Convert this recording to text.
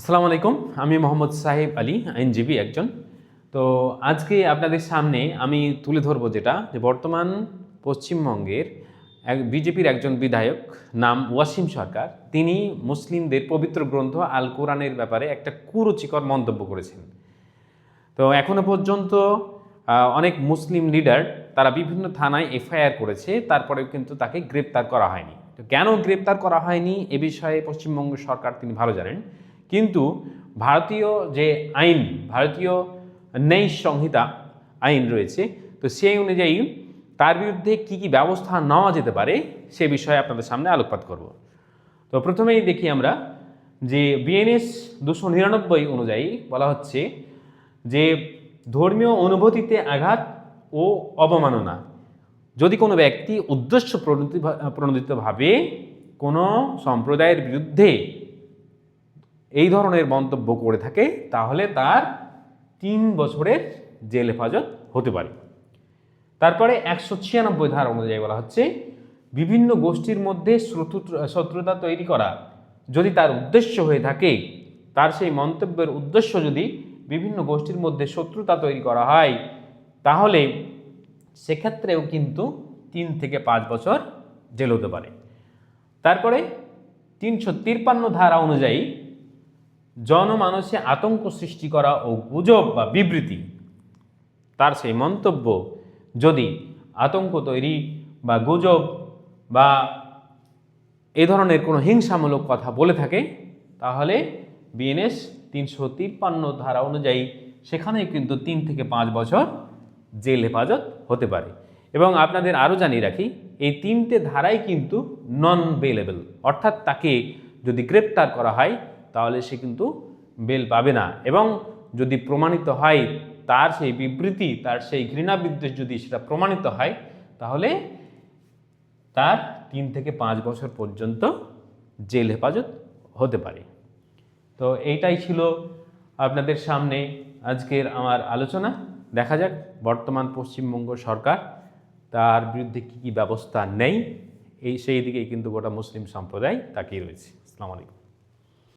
আসসালামু আলাইকুম। আমি মোহাম্মদ সাহেব আলী, আইনজীবী একজন। তো আজকে আপনাদের সামনে আমি তুলে ধরবো যেটা যে বর্তমান পশ্চিমবঙ্গের বিজেপির একজন বিধায়ক নাম ওয়াসিম সরকার, তিনি মুসলিমদের পবিত্র গ্রন্থ আল কোরআনের ব্যাপারে একটা কুরুচিকর মন্তব্য করেছেন। তো এখনো পর্যন্ত অনেক মুসলিম লিডার তারা বিভিন্ন থানায় এফআইআর করেছে, তারপরেও কিন্তু তাকে গ্রেপ্তার করা হয়নি। তো কেন গ্রেপ্তার করা হয়নি এ বিষয়ে পশ্চিমবঙ্গ সরকার তিনি ভালো জানেন, কিন্তু ভারতীয় যে আইন, ভারতীয় ন্যায় সংহিতা আইন রয়েছে, তো সেই অনুযায়ী তার বিরুদ্ধে কি কি ব্যবস্থা নেওয়া যেতে পারে সে বিষয়ে আপনাদের সামনে আলোকপাত করব। তো প্রথমেই দেখি আমরা যে বিএনএস 299 অনুযায়ী বলা হচ্ছে যে ধর্মীয় অনুভূতিতে আঘাত ও অবমাননা, যদি কোনো ব্যক্তি উদ্দেশ্য প্রণোদিতভাবে কোনো সম্প্রদায়ের বিরুদ্ধে এই ধরনের মন্তব্য করে থাকে, তাহলে তার 3 বছরের জেল হেফাজত হতে পারে। তারপরে 196 ধারা অনুযায়ী বলা হচ্ছে বিভিন্ন গোষ্ঠীর মধ্যে শত্রুতা তৈরি করা যদি তার উদ্দেশ্য হয়ে থাকে, তার সেই মন্তব্যের উদ্দেশ্য যদি বিভিন্ন গোষ্ঠীর মধ্যে শত্রুতা তৈরি করা হয়, তাহলে সেক্ষেত্রেও কিন্তু 3 থেকে 5 বছর জেল হতে পারে। তারপরে 353 ধারা অনুযায়ী জনমানসে আতঙ্ক সৃষ্টি করা ও গুজব বা বিবৃতি, তার সেই মন্তব্য যদি আতঙ্ক তৈরি বা গুজব বা এ ধরনের কোনো হিংসামূলক কথা বলে থাকে, তাহলে বিএনএস 353 ধারা অনুযায়ী সেখানেই কিন্তু 3 থেকে 5 বছর জেল হেফাজত হতে পারে। এবং আপনাদের আরও জানিয়ে রাখি, এই 3টে ধারাই কিন্তু নন বেলেবল, অর্থাৎ তাকে যদি গ্রেপ্তার করা হয় তাহলে সে কিন্তু বেল পাবে না। এবং যদি প্রমাণিত হয় তার সেই বিবৃতি, তার সেই ঘৃণা বিদ্বেষ যদি সেটা প্রমাণিত হয়, তাহলে তার 3 থেকে 5 বছর পর্যন্ত জেল হেফাজত হতে পারে। তো এইটাই ছিল আপনাদের সামনে আজকের আমার আলোচনা। দেখা যাক বর্তমান পশ্চিমবঙ্গ সরকার তার বিরুদ্ধে কী কী ব্যবস্থা নেয়, সেই দিকেই কিন্তু গোটা মুসলিম সম্প্রদায় তাকিয়ে রয়েছে। আসসালামু আলাইকুম।